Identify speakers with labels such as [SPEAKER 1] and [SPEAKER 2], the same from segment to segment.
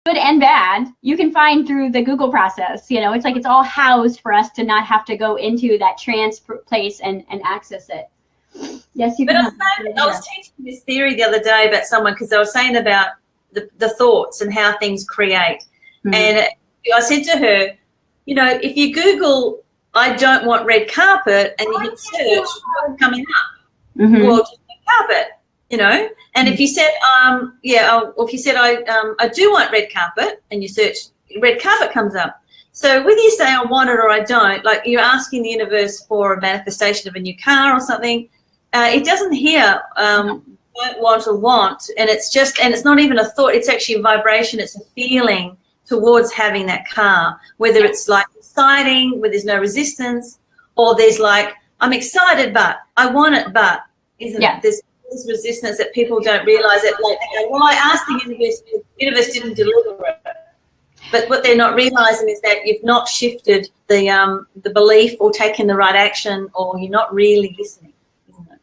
[SPEAKER 1] good and bad, you can find through the Google process. You know, it's like it's all housed for us to not have to go into that trance place and access it. Yes, you can.
[SPEAKER 2] But I was teaching this theory the other day about someone, because they were saying about the thoughts and how things create. Mm-hmm. And I said to her, you know, if you Google, I don't want red carpet, and you hit search, what's coming up? Mm-hmm. Well, just red carpet, you know. And if you said, or if you said, I do want red carpet, and you search, red carpet comes up. So whether you say I want it or I don't, like you're asking the universe for a manifestation of a new car or something, it doesn't hear don't want or want, and it's just, and it's not even a thought, it's actually a vibration, it's a feeling towards having that car, whether it's like exciting, where there's no resistance, or there's like, I'm excited, but I want it, but isn't it? There's this resistance that people don't realize that, like, they go, well, I asked the universe didn't deliver it. But what they're not realizing is that you've not shifted the belief or taken the right action, or you're not really listening, isn't it?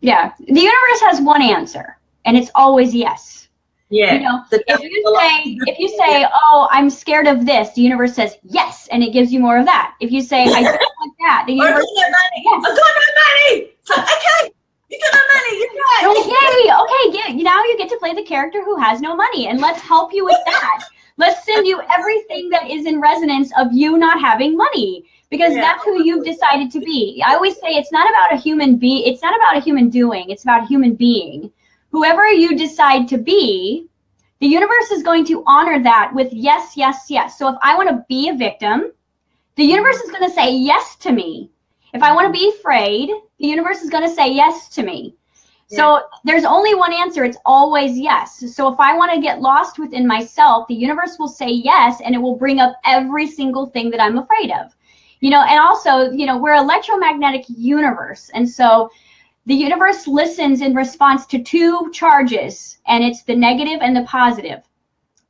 [SPEAKER 2] Yeah.
[SPEAKER 1] The universe has one answer, and it's always yes.
[SPEAKER 2] Yeah.
[SPEAKER 1] You know, if you say, oh, I'm scared of this, the universe says yes, and it gives you more of that. If you say, I don't want that, the universe says
[SPEAKER 2] yes. I've got no money. So, okay. You got no money. You're right.
[SPEAKER 1] Okay. Now you get to play the character who has no money, and let's help you with that. Let's send you everything that is in resonance of you not having money, because that's who you've decided to be. I always say it's not about a human being. It's not about a human doing. It's about a human being. Whoever you decide to be, the universe is going to honor that with yes, yes, yes. So if I want to be a victim, the universe is going to say yes to me. If I want to be afraid, the universe is going to say yes to me. So there's only one answer. It's always yes. So if I want to get lost within myself, the universe will say yes, and it will bring up every single thing that I'm afraid of. You know, and also, you know, we're an electromagnetic universe. And so the universe listens in response to two charges, and it's the negative and the positive.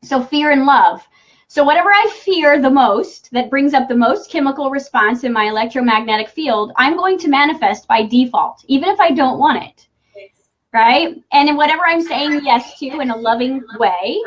[SPEAKER 1] So fear and love. So whatever I fear the most, that brings up the most chemical response in my electromagnetic field, I'm going to manifest by default, even if I don't want it. Right? And in whatever I'm saying yes to in a loving way.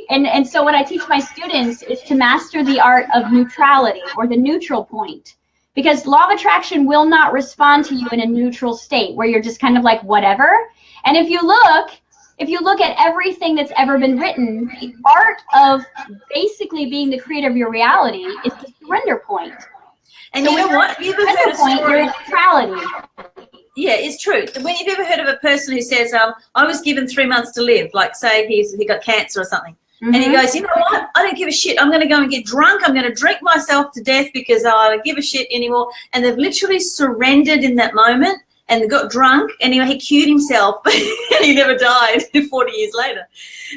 [SPEAKER 1] And so what I teach my students is to master the art of neutrality, or the neutral point. Because law of attraction will not respond to you in a neutral state where you're just kind of like whatever. And if you look at everything that's ever been written, the art of basically being the creator of your reality is the surrender point.
[SPEAKER 2] And so you know what? You've ever heard a story?
[SPEAKER 1] You're in neutrality.
[SPEAKER 2] Yeah, it's true. When you've ever heard of a person who says, I was given 3 months to live, like say he got cancer or something, and he goes, you know what? I don't give a shit. I'm going to go and get drunk. I'm going to drink myself to death because I don't give a shit anymore. And they've literally surrendered in that moment and got drunk, and he cured himself and he never died 40 years later.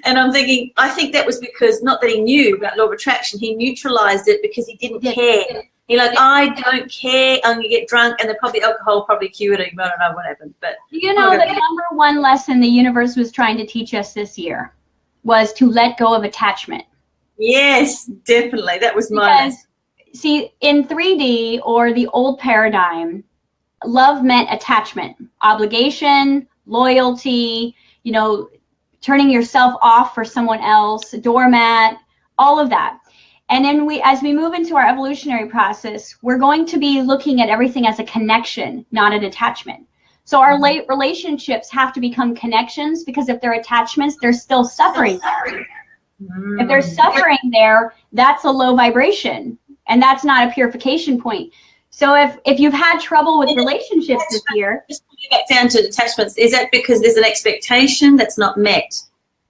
[SPEAKER 2] And I'm thinking, I think that was because, not that he knew about law of attraction, he neutralized it because he didn't care. He's like, I don't care. I'm gonna get drunk, and alcohol probably cured him. I don't know what happened, but
[SPEAKER 1] you know, the number one lesson the universe was trying to teach us this year was to let go of attachment.
[SPEAKER 2] Yes, definitely. That was my lesson.
[SPEAKER 1] See, in 3D or the old paradigm, love meant attachment, obligation, loyalty. You know, turning yourself off for someone else, doormat, all of that. And then as we move into our evolutionary process, we're going to be looking at everything as a connection, not an attachment. So our relationships have to become connections, because if they're attachments, there's still suffering there. If there's suffering there, that's a low vibration, and that's not a purification point. So if you've had trouble with relationships this year.
[SPEAKER 2] Just putting back down to attachments, is that because there's an expectation that's not met?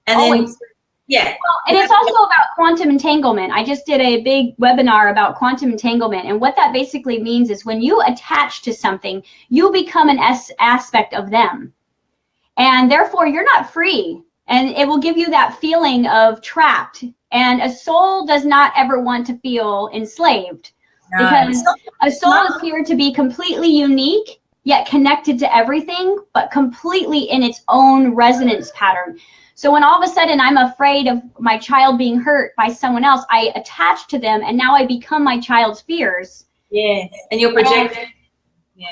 [SPEAKER 2] And
[SPEAKER 1] always.
[SPEAKER 2] Then, yeah.
[SPEAKER 1] Well, and it's also about quantum entanglement. I just did a big webinar about quantum entanglement. And what that basically means is when you attach to something, you become an aspect of them. And therefore, you're not free. And it will give you that feeling of trapped. And a soul does not ever want to feel enslaved. No, because a soul is here to be completely unique, yet connected to everything, but completely in its own resonance pattern. So when all of a sudden I'm afraid of my child being hurt by someone else, I attach to them, and now I become my child's fears.
[SPEAKER 2] Yes, and you're projecting.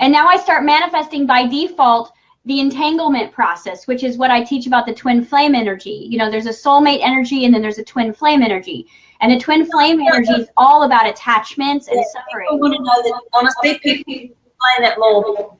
[SPEAKER 1] And now I start manifesting by default the entanglement process, which is what I teach about the twin flame energy. You know, there's a soulmate energy and then there's a twin flame energy. And the twin flame energy is all about attachments and suffering.
[SPEAKER 2] I want to know that, honestly, people explain that more. People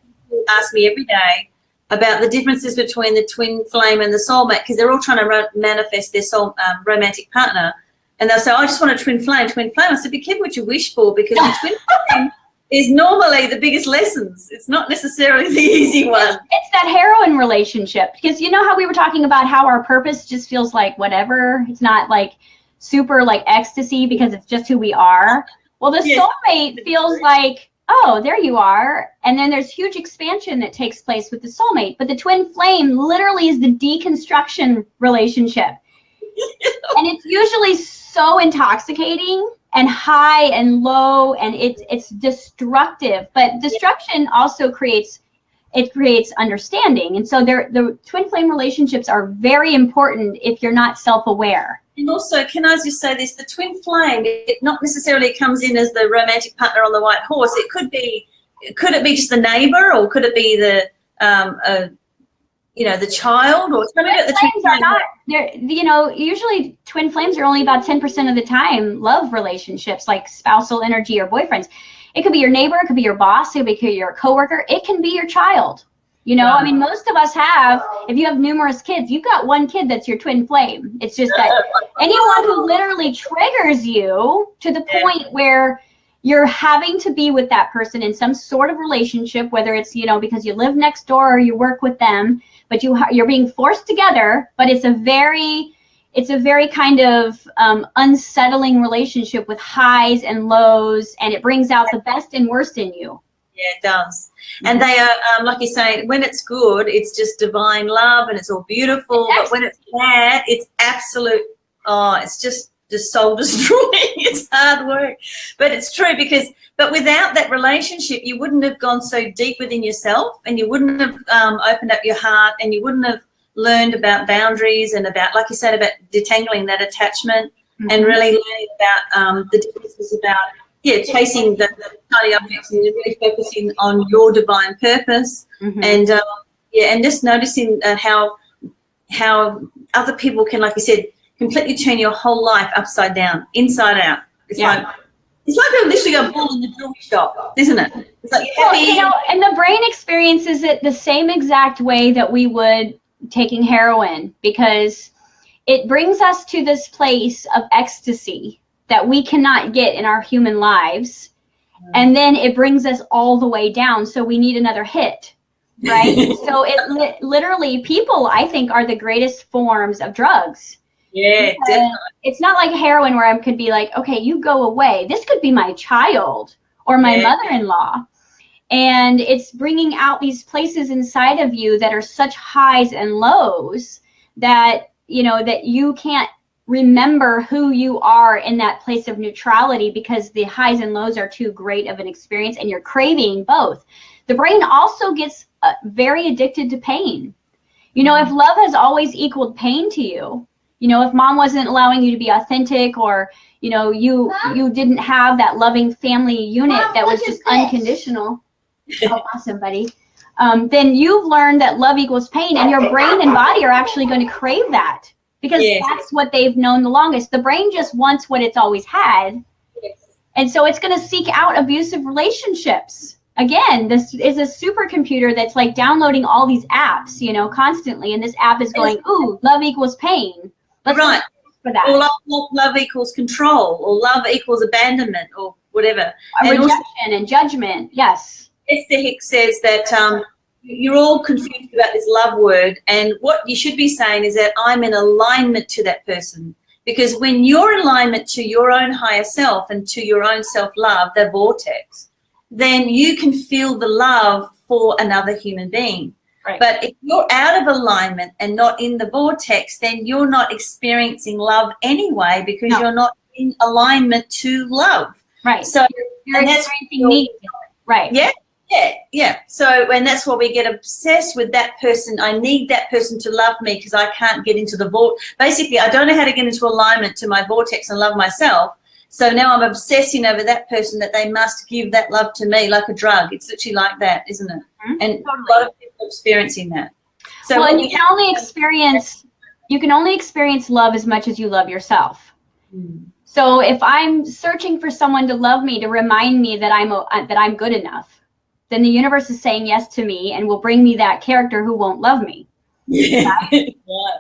[SPEAKER 2] ask me every day about the differences between the twin flame and the soulmate, because they're all trying to manifest their soul romantic partner. And they'll say, I just want a twin flame, twin flame. I said, be careful what you wish for, because the twin flame is normally the biggest lessons. It's not necessarily the easy one.
[SPEAKER 1] It's that heroine relationship, because you know how we were talking about how our purpose just feels like whatever. It's not like super like ecstasy because it's just who we are. Well, the soulmate feels like, oh, there you are. And then there's huge expansion that takes place with the soulmate. But the twin flame literally is the deconstruction relationship. And it's usually so intoxicating and high and low, and it's destructive. But destruction also creates understanding. And so the twin flame relationships are very important if you're not self-aware.
[SPEAKER 2] And also, can I just say this, the twin flame, it not necessarily comes in as the romantic partner on the white horse. It could it be just the neighbor, or could it be the the child, or something?
[SPEAKER 1] The twin flames are not, usually twin flames are only about 10% of the time love relationships, like spousal energy or boyfriends. It could be your neighbor, it could be your boss, it could be your coworker, it can be your child. I mean, most of us have, if you have numerous kids, you've got one kid that's your twin flame. It's just that anyone who literally triggers you to the point where you're having to be with that person in some sort of relationship, whether it's, because you live next door or you work with them, but you're being forced together, but it's a very kind of unsettling relationship with highs and lows, and it brings out the best and worst in you.
[SPEAKER 2] Yeah, it does. And they are, like you say, when it's good, it's just divine love and it's all beautiful. But when it's bad, it's absolute, it's just soul destroying. It's hard work. But it's true, but without that relationship, you wouldn't have gone so deep within yourself, and you wouldn't have opened up your heart, and you wouldn't have learned about boundaries and about, like you said, about detangling that attachment, and really learning about the differences about, chasing the tiny objects and really focusing on your divine purpose, and just noticing how other people can, like you said, completely turn your whole life upside down, inside out. It's like literally a bull in the jewelry shop, isn't it? It's like
[SPEAKER 1] and the brain experiences it the same exact way that we would taking heroin, because it brings us to this place of ecstasy that we cannot get in our human lives. And then it brings us all the way down. So we need another hit, right? So it literally, people, I think, are the greatest forms of drugs.
[SPEAKER 2] Yeah, definitely.
[SPEAKER 1] It's not like heroin where I could be like, okay, you go away. This could be my child or my mother-in-law. And it's bringing out these places inside of you that are such highs and lows that, that you can't remember who you are in that place of neutrality, because the highs and lows are too great of an experience and you're craving both. The brain also gets very addicted to pain. If love has always equaled pain to you, if mom wasn't allowing you to be authentic, or, you didn't have that loving family unit that was just unconditional. Oh, awesome, buddy. Then you've learned that love equals pain, and your brain and body are actually going to crave that, because that's what they've known the longest. The brain just wants what it's always had. And so it's going to seek out abusive relationships. Again, this is a supercomputer that's like downloading all these apps, constantly. And this app is going, ooh, love equals pain. Let's look for that.
[SPEAKER 2] Or love equals control, or love equals abandonment, or whatever.
[SPEAKER 1] Rejection and judgment, yes.
[SPEAKER 2] Esther Hicks says that you're all confused about this love word, and what you should be saying is that I'm in alignment to that person. Because when you're in alignment to your own higher self and to your own self-love, the vortex, then you can feel the love for another human being.
[SPEAKER 1] Right.
[SPEAKER 2] But if you're out of alignment and not in the vortex, then you're not experiencing love anyway, because you're not in alignment to love.
[SPEAKER 1] Right.
[SPEAKER 2] So
[SPEAKER 1] you're experiencing need. Right.
[SPEAKER 2] Yeah. So, and that's why we get obsessed with that person. I need that person to love me because I can't get into the vortex. Basically, I don't know how to get into alignment to my vortex and love myself. So now I'm obsessing over that person, that they must give that love to me like a drug. It's literally like that, isn't it?
[SPEAKER 1] Mm-hmm.
[SPEAKER 2] And
[SPEAKER 1] Totally.
[SPEAKER 2] a lot of people are experiencing that. So
[SPEAKER 1] well, and you can only experience love as much as you love yourself.
[SPEAKER 2] Mm.
[SPEAKER 1] So if I'm searching for someone to love me, to remind me that I'm good enough, then the universe is saying yes to me and will bring me that character who won't love me.
[SPEAKER 2] Yeah.
[SPEAKER 1] Right?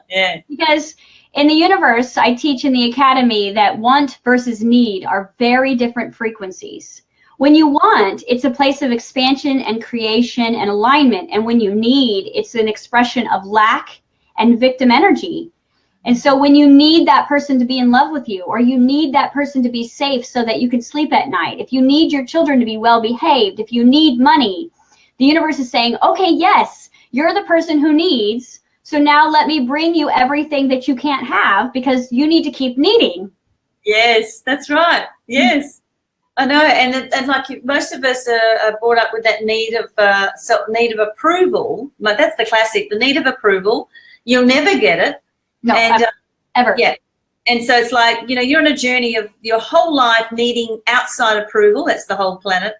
[SPEAKER 2] Yeah.
[SPEAKER 1] Because in the universe, I teach in the academy that want versus need are very different frequencies. When you want, it's a place of expansion and creation and alignment. And when you need, it's an expression of lack and victim energy. And so when you need that person to be in love with you, or you need that person to be safe so that you can sleep at night, if you need your children to be well behaved, if you need money, the universe is saying, okay, yes, you're the person who needs. So now let me bring you everything that you can't have because you need to keep needing.
[SPEAKER 2] Yes, that's right. Yes. I know, and like most of us are brought up with that need of approval. Like that's the classic, the need of approval. You'll never get it.
[SPEAKER 1] No,
[SPEAKER 2] and,
[SPEAKER 1] ever.
[SPEAKER 2] Yeah. And so it's like, you're on a journey of your whole life needing outside approval. That's the whole planet.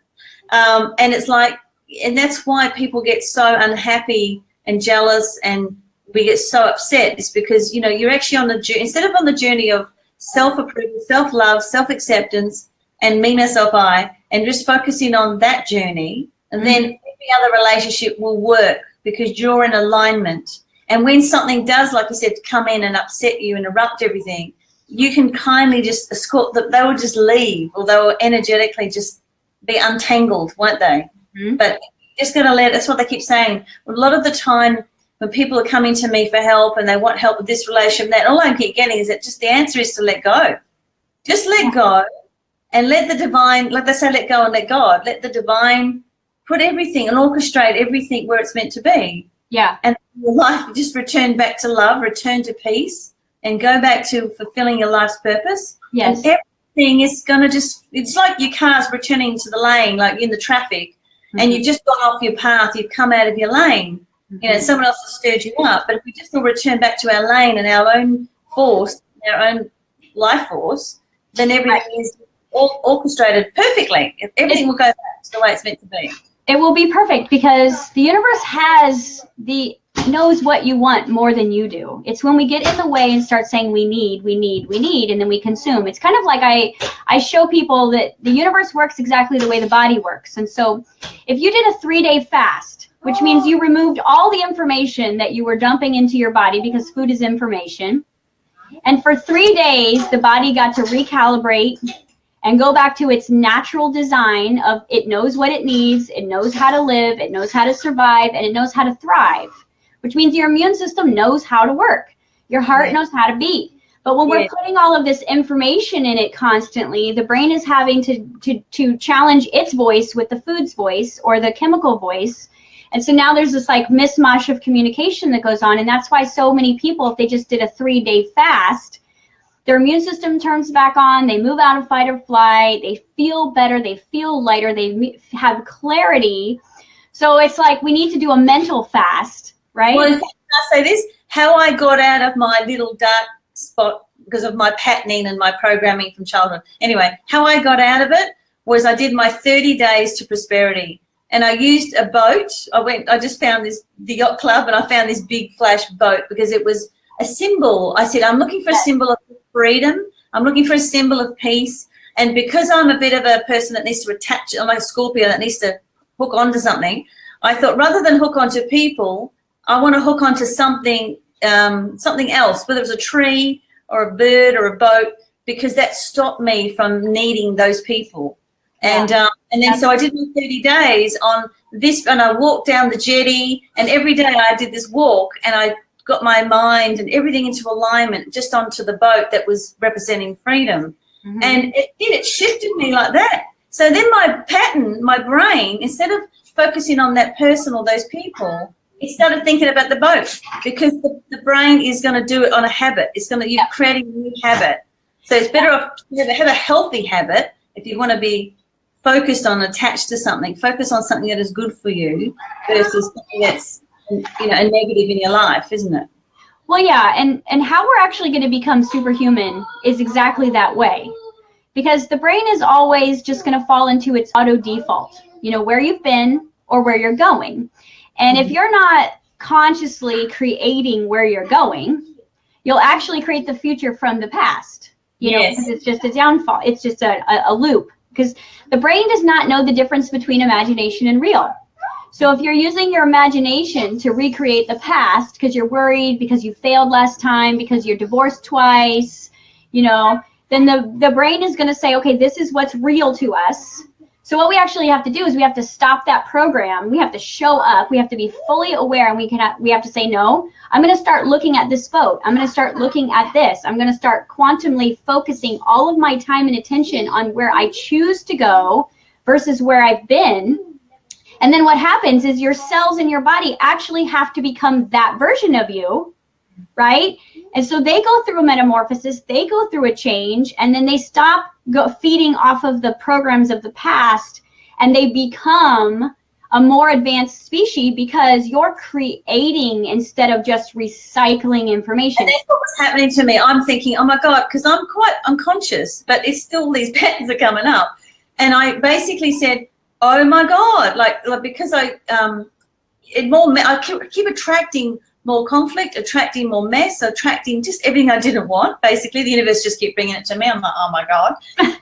[SPEAKER 2] And it's like, and that's why people get so unhappy and jealous and we get so upset. It's because, you're actually on the journey, instead of on the journey of self-approval, self-love, self-acceptance, and me, myself, I, and just focusing on that journey, and then every other relationship will work because you're in alignment. And when something does, like you said, come in and upset you, interrupt everything, you can kindly just escort them. They will just leave, or they will energetically just be untangled, won't they? Mm-hmm. But just going to that's what they keep saying. A lot of the time when people are coming to me for help and they want help with this relationship, that all I keep getting is that just the answer is to let go. Just let go and let the divine, like they say, let go and let God. Let the divine put everything and orchestrate everything where it's meant to be.
[SPEAKER 1] Yeah.
[SPEAKER 2] And your life just return back to love, return to peace, and go back to fulfilling your life's purpose.
[SPEAKER 1] Yes.
[SPEAKER 2] And everything is going to it's like your car's returning to the lane, like in the traffic, and you've just gone off your path, you've come out of your lane. Someone else has stirred you up. But if we just all return back to our lane and our own force, our own life force, then everything is all orchestrated perfectly. Everything will go back to the way it's meant to be.
[SPEAKER 1] It will be perfect because the universe knows what you want more than you do. It's when we get in the way and start saying we need, and then we consume. It's kind of like I show people that the universe works exactly the way the body works. And so if you did a 3-day fast, which means you removed all the information that you were dumping into your body because food is information, and for 3 days the body got to recalibrate and go back to its natural design of it knows what it needs, it knows how to live, it knows how to survive, and it knows how to thrive, which means your immune system knows how to work. Your heart knows how to beat. But when we're putting all of this information in it constantly, the brain is having to challenge its voice with the food's voice or the chemical voice. And so now there's this like mishmash of communication that goes on. And that's why so many people, if they just did a 3-day fast, their immune system turns back on, they move out of fight or flight, they feel better, they feel lighter, they have clarity. So it's like we need to do a mental fast, right?
[SPEAKER 2] Well, can I say this? How I got out of my little dark spot because of my patterning and my programming from childhood. Anyway, how I got out of it was I did my 30 days to prosperity. And I used a boat. I just found the yacht club, and I found this big flash boat because it was a symbol. I said, I'm looking for a symbol of freedom. I'm looking for a symbol of peace. And because I'm a bit of a person that needs to attach, I'm like a Scorpio that needs to hook onto something, I thought rather than hook onto people, I want to hook onto something else, whether it was a tree or a bird or a boat, because that stopped me from needing those people. And then so I did my 30 days on this, and I walked down the jetty, and every day I did this walk, and I got my mind and everything into alignment just onto the boat that was representing freedom. Mm-hmm. And it shifted me like that. So then my pattern, my brain, instead of focusing on that person or those people, it started thinking about the boat, because the brain is going to do it on a habit. It's going to, you're creating a new habit. So it's better off to have a healthy habit if you want to be focused on, attached to something. Focus on something that is good for you versus something that's, a negative in your life, isn't it?
[SPEAKER 1] Well, yeah, and how we're actually going to become superhuman is exactly that way. because the brain is always just going to fall into its auto default, where you've been or where you're going. And if you're not consciously creating where you're going, you'll actually create the future from the past, because it's just a downfall. It's just a loop, because the brain does not know the difference between imagination and real. So if you're using your imagination to recreate the past because you're worried, because you failed last time, because you're divorced twice, then the brain is going to say, okay, this is what's real to us. So what we actually have to do is we have to stop that program. We have to show up. We have to be fully aware, and we have to say, no, I'm going to start looking at this boat. I'm going to start looking at this. I'm going to start quantumly focusing all of my time and attention on where I choose to go versus where I've been. And then what happens is your cells in your body actually have to become that version of you, right? And so they go through a metamorphosis, they go through a change, and then they stop feeding off of the programs of the past, and they become a more advanced species because you're creating instead of just recycling information.
[SPEAKER 2] And that's what was happening to me. I'm thinking, oh my God, because I'm quite unconscious, but it's still these patterns are coming up. And I basically said, oh my God, like because I keep attracting more conflict, attracting more mess, attracting just everything I didn't want. Basically, the universe just kept bringing it to me. I'm like, oh my God.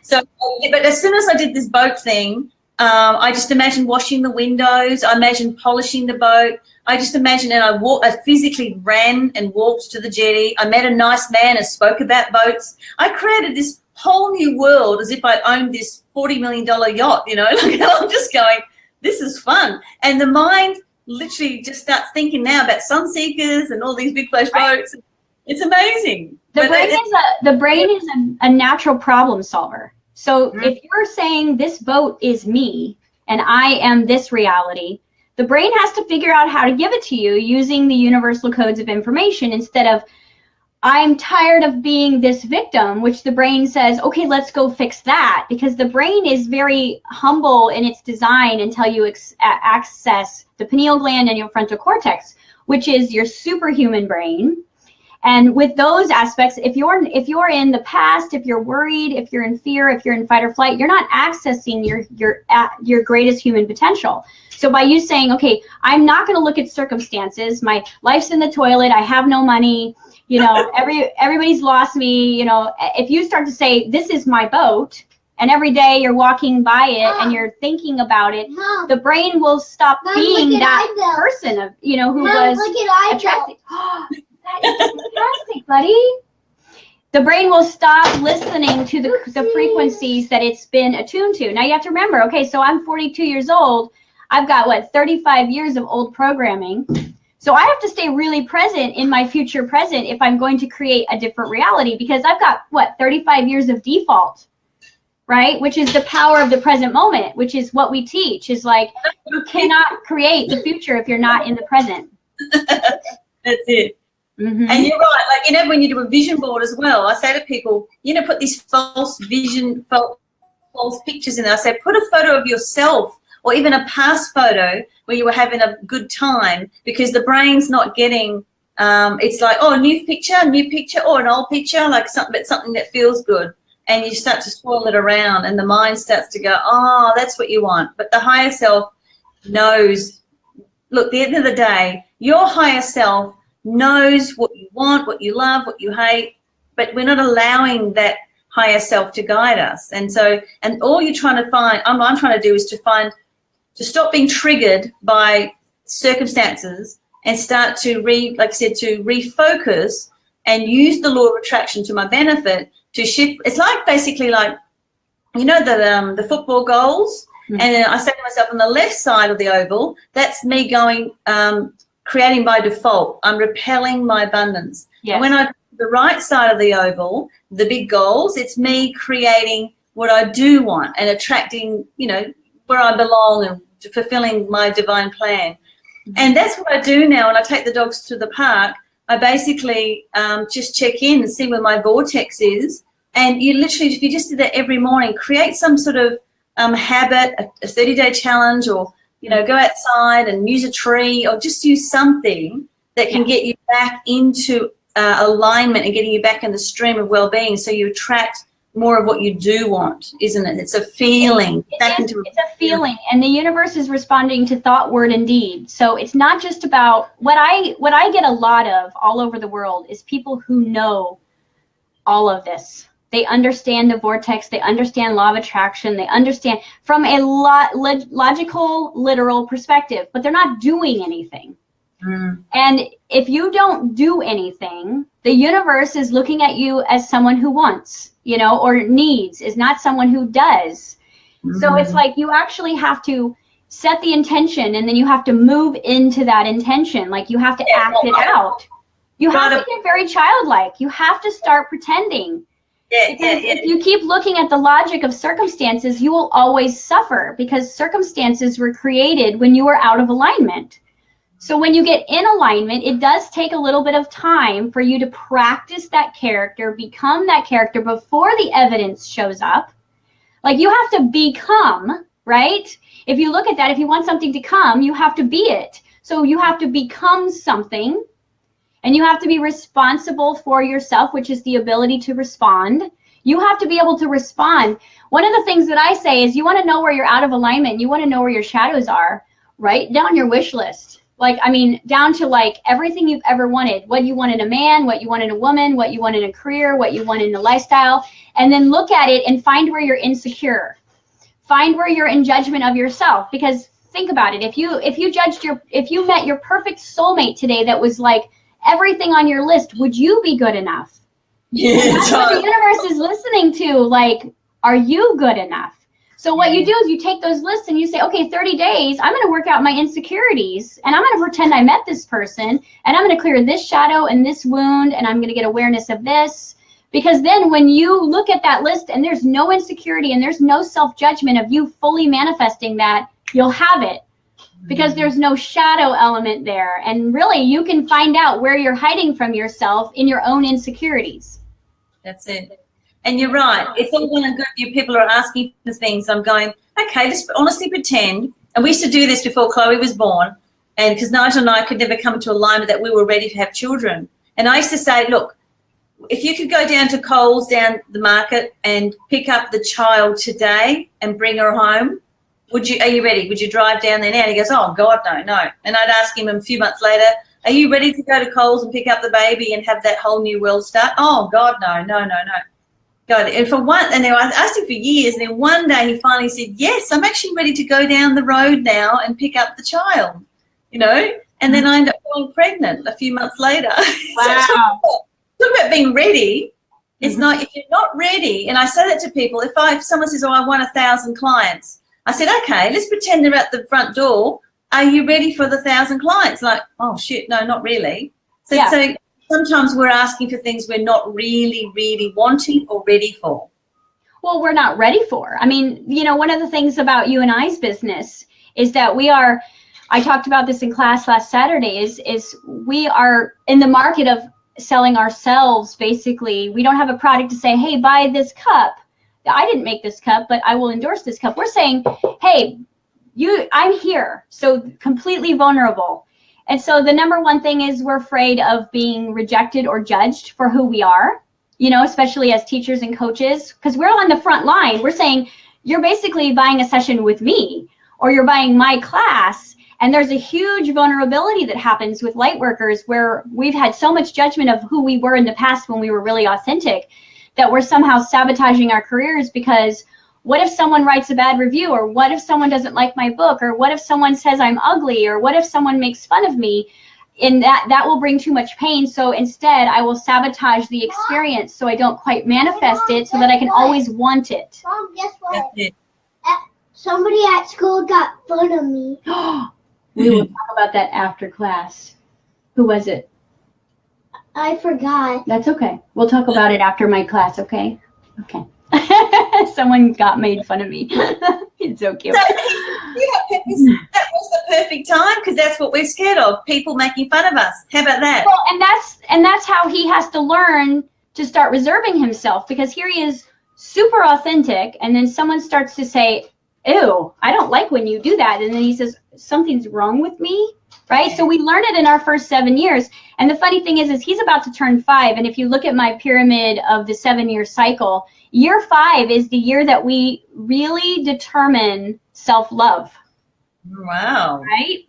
[SPEAKER 2] So, but as soon as I did this boat thing, I just imagined washing the windows. I imagined polishing the boat. I just imagined, and I physically ran and walked to the jetty. I met a nice man and spoke about boats. I created this whole new world as if I owned this $40 million yacht, I'm just going, this is fun. And the mind literally just starts thinking now about sunseekers and all these big flash boats. It's amazing.
[SPEAKER 1] The brain is a natural problem solver. So if you're saying this boat is me and I am this reality, the brain has to figure out how to give it to you using the universal codes of information instead of, I'm tired of being this victim, which the brain says, okay, let's go fix that. Because the brain is very humble in its design until you access the pineal gland and your frontal cortex, which is your superhuman brain. And with those aspects, if you're in the past, if you're worried, if you're in fear, if you're in fight or flight, you're not accessing your greatest human potential. So by you saying, okay, I'm not going to look at circumstances. My life's in the toilet. I have no money. Everybody's lost me. If you start to say, this is my boat, and every day you're walking by it and you're thinking about it, the brain will stop being that person of, who was attracted. That is fantastic, buddy. The brain will stop listening to the frequencies that it's been attuned to. Now you have to remember, okay, so I'm 42 years old. I've got 35 years of old programming. So I have to stay really present in my future present if I'm going to create a different reality, because I've got 35 years of default, right? Which is the power of the present moment, which is what we teach, is like, you cannot create the future if you're not in the present.
[SPEAKER 2] That's it. Mm-hmm. And you're right, when you do a vision board as well, I say to people, put these false pictures in there. I say, put a photo of yourself or even a past photo where you were having a good time, because the brain's not getting, it's like, oh, new picture, or an old picture, like something that feels good. And you start to swirl it around and the mind starts to go, oh, that's what you want. But the higher self knows, look, at the end of the day, your higher self knows what you want, what you love, what you hate, but we're not allowing that higher self to guide us. And all you're trying to find, I'm trying to do is to stop being triggered by circumstances and start to refocus and use the law of attraction to my benefit to shift. It's like basically like, the football goals. Mm-hmm. And then I say to myself, on the left side of the oval, that's me going, creating by default. I'm repelling my abundance. Yes. And when I do the right side of the oval, the big goals, it's me creating what I do want and attracting, where I belong and fulfilling my divine plan. Mm-hmm. And that's what I do now. When I take the dogs to the park, I basically just check in and see where my vortex is. And you literally, if you just do that every morning, create some sort of habit, a 30-day challenge, or go outside and use a tree, or just use something that can get you back into alignment and getting you back in the stream of well-being, so you attract more of what you do want, isn't it? It's a feeling.
[SPEAKER 1] It's a feeling, and the universe is responding to thought, word, and deed. So it's not just about what I get a lot of all over the world is people who know all of this. They understand the vortex. They understand law of attraction. They understand from a logical, literal perspective, but they're not doing anything. And if you don't do anything, the universe is looking at you as someone who wants, you know, or needs, is not someone who does. So it's like you actually have to set the intention, and then you have to move into that intention. Like you have to act it out. You have to get very childlike. You have to start pretending. Because if you keep looking at the logic of circumstances, you will always suffer, because circumstances were created when you were out of alignment. So when you get in alignment, it does take a little bit of time for you to practice that character, become that character before the evidence shows up. Like you have to become, right? If you look at that, if you want something to come, you have to be it. So you have to become something, and you have to be responsible for yourself, which is the ability to respond. You have to be able to respond. One of the things that I say is you want to know where you're out of alignment. You want to know where your shadows are. Write down your wish list. Like, I mean, down to like everything you've ever wanted, what you want in a man, what you want in a woman, what you want in a career, what you want in a lifestyle, and then look at it and find where you're insecure. Find where you're in judgment of yourself, because think about it. If you met your perfect soulmate today that was like everything on your list, would you be good enough? Yeah, that's what the universe is listening to. Like, are you good enough? So what you do is you take those lists and you say, okay, 30 days, I'm going to work out my insecurities, and I'm going to pretend I met this person, and I'm going to clear this shadow and this wound, and I'm going to get awareness of this. Because then when you look at that list and there's no insecurity and there's no self-judgment of you fully manifesting that, you'll have it. Because there's no shadow element there. And really, you can find out where you're hiding from yourself in your own insecurities.
[SPEAKER 2] That's it. And you're right. It's all well and good. You people are asking for things. I'm going, okay, just honestly pretend. And we used to do this before Chloe was born. And because Nigel and I could never come to alignment that we were ready to have children. And I used to say, look, if you could go down to Coles down the market and pick up the child today and bring her home, are you ready? Would you drive down there now? And he goes, oh, God, no. And I'd ask him a few months later, are you ready to go to Coles and pick up the baby and have that whole new world start? Oh, God, no. God. And I asked him for years, and then one day he finally said, yes, I'm actually ready to go down the road now and pick up the child, you know? And then I ended up falling pregnant a few months later.
[SPEAKER 1] Wow.
[SPEAKER 2] So talk about being ready. It's not, if you're not ready, and I say that to people, if someone says, oh, I want 1,000 clients, I said, okay, let's pretend they're at the front door. Are you ready for the 1,000 clients? Like, oh, shit, no, not really. So sometimes we're asking for things we're not really, really wanting or ready for.
[SPEAKER 1] Well, we're not ready for. I mean, you know, one of the things about you and I's business is that I talked about this in class last Saturday, is we are in the market of selling ourselves, basically. We don't have a product to say, hey, buy this cup. I didn't make this cup, but I will endorse this cup. We're saying, hey, I'm here. So completely vulnerable. And so the number one thing is we're afraid of being rejected or judged for who we are, you know, especially as teachers and coaches, because we're on the front line. We're saying you're basically buying a session with me, or you're buying my class. And there's a huge vulnerability that happens with light workers where we've had so much judgment of who we were in the past when we were really authentic, that we're somehow sabotaging our careers. Because what if someone writes a bad review, or what if someone doesn't like my book, or what if someone says I'm ugly, or what if someone makes fun of me? And that will bring too much pain. So instead, I will sabotage the experience so I don't quite manifest it, so that I can always want it.
[SPEAKER 3] Mom, guess what? Somebody at school got fun of me.
[SPEAKER 1] We will talk about that after class. Who was it?
[SPEAKER 3] I forgot.
[SPEAKER 1] That's okay. We'll talk about it after my class, okay? Okay. Someone made fun of me. It's so cute.
[SPEAKER 2] So, that was the perfect time, because that's what we're scared of, people making fun of us. How about that?
[SPEAKER 1] Well, and that's how he has to learn to start reserving himself, because here he is super authentic, and then someone starts to say, ew, I don't like when you do that. And then he says, something's wrong with me, right? So we learn it in our first 7 years. And the funny thing is he's about to turn 5. And if you look at my pyramid of the 7-year cycle, year 5 is the year that we really determine self-love.
[SPEAKER 2] Wow.
[SPEAKER 1] Right?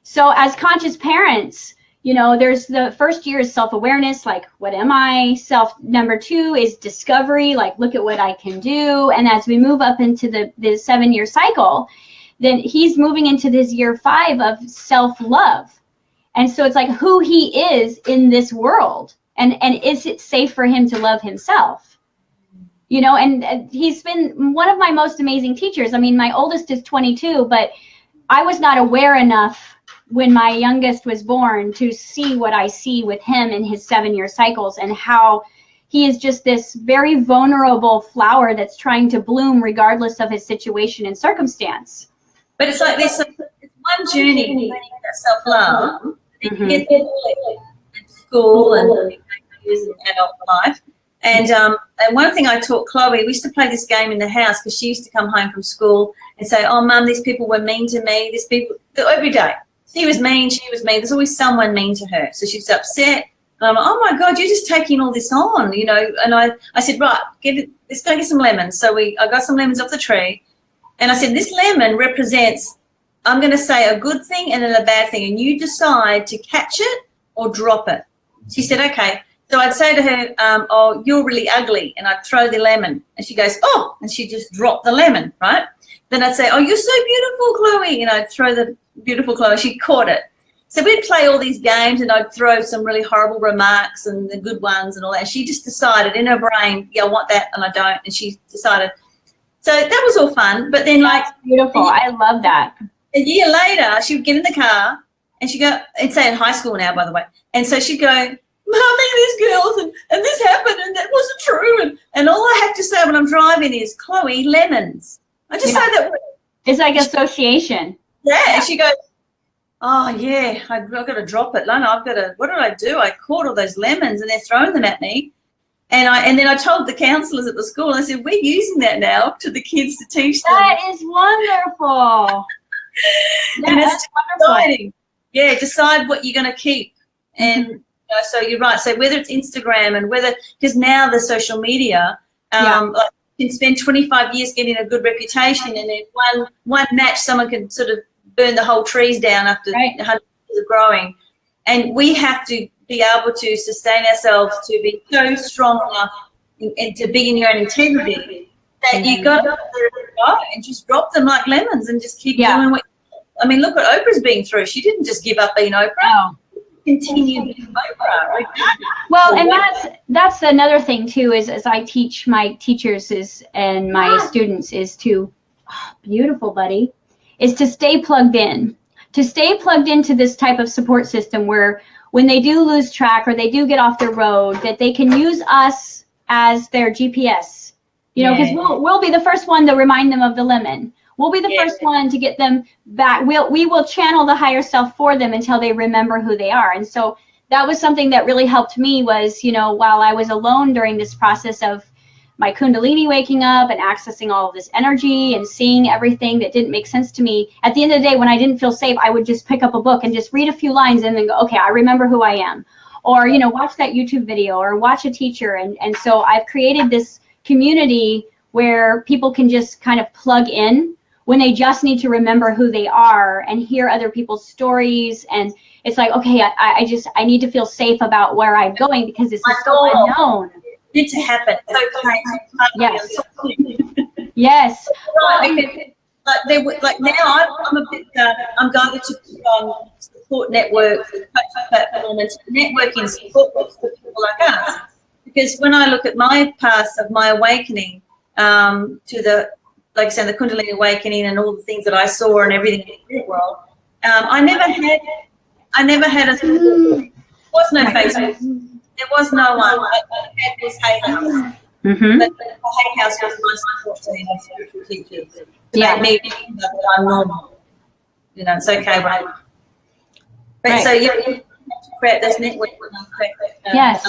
[SPEAKER 1] So as conscious parents, you know, there's the first year is self-awareness, like, what am I? Number 2 is discovery, like, look at what I can do. And as we move up into the 7-year cycle, then he's moving into this year 5 of self-love. And so it's like who he is in this world. And is it safe for him to love himself? You know, and he's been one of my most amazing teachers. I mean, my oldest is 22, but I was not aware enough when my youngest was born to see what I see with him in his 7-year cycles, and how he is just this very vulnerable flower that's trying to bloom regardless of his situation and circumstance.
[SPEAKER 2] But it's like this, it's one journey, self-love. You get in school and adult life. And one thing I taught Chloe, we used to play this game in the house because she used to come home from school and say, oh, Mum, these people were mean to me. These people, every day. She was mean, she was mean. There's always someone mean to her. So she's upset. And I'm like, oh, my God, you're just taking all this on, you know. And I said, right, let's go get some lemons. So I got some lemons off the tree. And I said, this lemon represents, I'm going to say a good thing and then a bad thing. And you decide to catch it or drop it. She said, okay. So I'd say to her, oh, you're really ugly. And I'd throw the lemon. And she goes, oh, and she just dropped the lemon, right? Then I'd say, oh, you're so beautiful, Chloe. And I'd throw the beautiful Chloe. She caught it. So we'd play all these games, and I'd throw some really horrible remarks and the good ones and all that. And she just decided in her brain, yeah, I want that and I don't. And she decided. So that was all fun. But then,
[SPEAKER 1] that's
[SPEAKER 2] like,
[SPEAKER 1] beautiful. I love that.
[SPEAKER 2] A year later, she would get in the car and she'd go, and say in high school now, by the way. And so she'd go, Mommy, these girls, and this happened, and that wasn't true. And all I have to say when I'm driving is, Chloe, lemons. I just say that word.
[SPEAKER 1] It's like association.
[SPEAKER 2] Yeah. And she goes, oh, yeah, I've got to drop it. Lana, what did I do? I caught all those lemons, and they're throwing them at me. And then I told the counsellors at the school, and I said, we're using that now to the kids to teach them.
[SPEAKER 1] That is wonderful.
[SPEAKER 2] And it's exciting. Yeah, decide what you're going to keep. And so you're right. So whether it's Instagram and because now the social media, like you can spend 25 years getting a good reputation, and then one match, someone can sort of burn the whole trees down after 100 years of growing. And we have to be able to sustain ourselves to be so strong enough and to be in your own integrity that you got to go and just drop them like lemons and just keep doing what. I mean, look what Oprah's been through. She didn't just give up being Oprah. No. Continue being Oprah. Right?
[SPEAKER 1] Well, and that's another thing too. Is as I teach my teachers and my students is to, beautiful buddy, is to stay plugged in. To stay plugged into this type of support system where when they do lose track or they do get off the road, that they can use us as their GPS. You know, because we'll be the first one to remind them of the lemon. We'll be the first one to get them back. We will channel the higher self for them until they remember who they are. And so that was something that really helped me was, you know, while I was alone during this process of my Kundalini waking up and accessing all of this energy and seeing everything that didn't make sense to me. At the end of the day, when I didn't feel safe, I would just pick up a book and just read a few lines and then go, okay, I remember who I am. Or, you know, watch that YouTube video or watch a teacher. And so I've created this community where people can just kind of plug in when they just need to remember who they are and hear other people's stories. And it's like, okay, I need to feel safe about where I'm going because this is so unknown.
[SPEAKER 2] Need to happen.
[SPEAKER 1] Yes. Yes.
[SPEAKER 2] Like now, I'm a bit. I'm going to support networks, platform, and networking support groups for people like us. Because when I look at my path of my awakening to the, like I said, the Kundalini awakening and all the things that I saw and everything in the spirit world, I never had a. There was no Facebook. There was no one. I had this Hay House. Mm-hmm. But the Hay House was my support team of spiritual teachers. To make me think that I'm normal. You know, it's okay, right? But so you have to create this network.
[SPEAKER 1] Yes.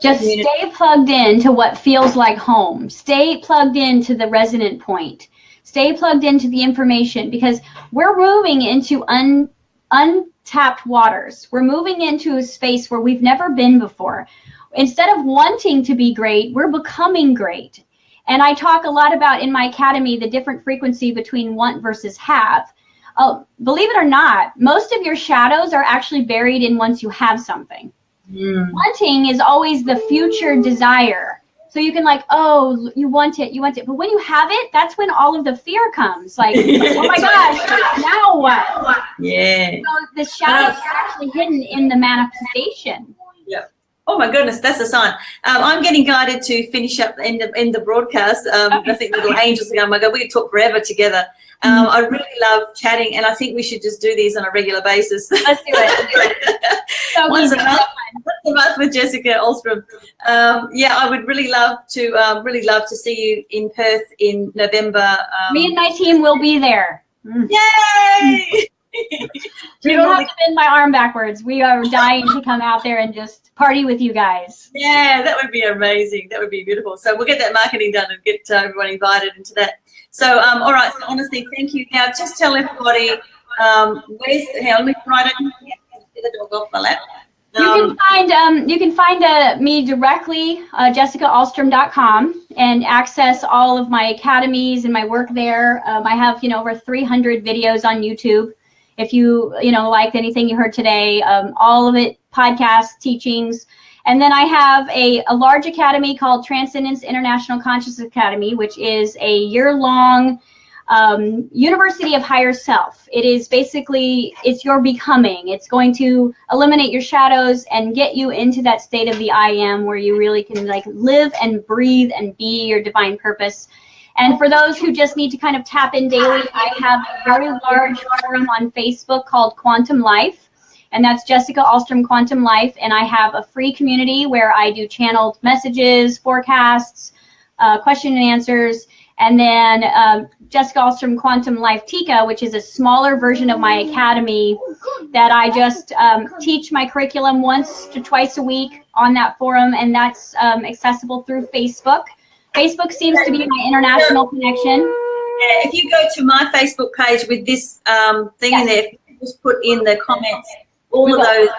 [SPEAKER 1] Just stay plugged in to what feels like home. Stay plugged into the resonant point. Stay plugged into the information because we're moving into untapped waters. We're moving into a space where we've never been before. Instead of wanting to be great, we're becoming great. And I talk a lot about in my academy the different frequency between want versus have. Believe it or not, most of your shadows are actually buried in once you have something. Wanting is always the future desire. So you can like, oh, you want it. But when you have it, that's when all of the fear comes. Like, oh my gosh, now what?
[SPEAKER 2] Yeah.
[SPEAKER 1] So the shadows are actually hidden in the manifestation.
[SPEAKER 2] Yeah. Oh my goodness, that's a sign. I'm getting guided to finish up in the broadcast. I think little angels are going, oh my God, we could talk forever together. I really love chatting, and I think we should just do these on a regular basis.
[SPEAKER 1] Let's do it. So
[SPEAKER 2] Once a month with Jessica Alstrom. Yeah, I would really love to see you in Perth in November.
[SPEAKER 1] Me and my team will be there.
[SPEAKER 2] Yay!
[SPEAKER 1] You don't have to bend my arm backwards. We are dying to come out there and just party with you guys.
[SPEAKER 2] Yeah, that would be amazing. That would be beautiful. So we'll get that marketing done and get everyone invited into that. So, all right. So honestly, thank you. Now, just tell everybody let me write it. Get the dog off my lap.
[SPEAKER 1] You can find me directly, jessicaalstrom.com, and access all of my academies and my work there. I have over 300 videos on YouTube. If you liked anything you heard today, all of it, podcasts, teachings. And then I have a large academy called Transcendence International Consciousness Academy, which is a year-long University of Higher Self. It is basically, it's your becoming. It's going to eliminate your shadows and get you into that state of the I am, where you really can like live and breathe and be your divine purpose. And for those who just need to kind of tap in daily, I have a very large forum on Facebook called Quantum Life, and that's Jessica Alstrom Quantum Life. And I have a free community where I do channeled messages, forecasts, question and answers, and then Jessica Alstrom Quantum Life Tika, which is a smaller version of my academy that I just teach my curriculum once to twice a week on that forum, and that's accessible through Facebook. Facebook seems to be my international connection.
[SPEAKER 2] Yeah, if you go to my Facebook page with this thing in there, just put in the comments all of those.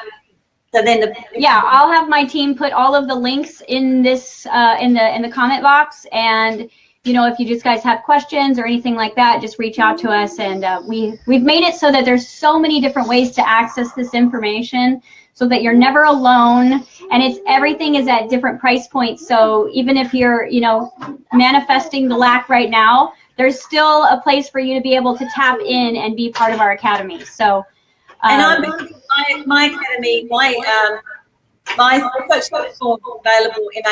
[SPEAKER 2] So then
[SPEAKER 1] I'll have my team put all of the links in this in the comment box, and if you guys have questions or anything like that, just reach out to us. And we've made it so that there's so many different ways to access this information, so that you're never alone, and everything is at different price points. So even if you're manifesting the lack right now, there's still a place for you to be able to tap in and be part of our academy. So
[SPEAKER 2] and my academy, my coach platform available in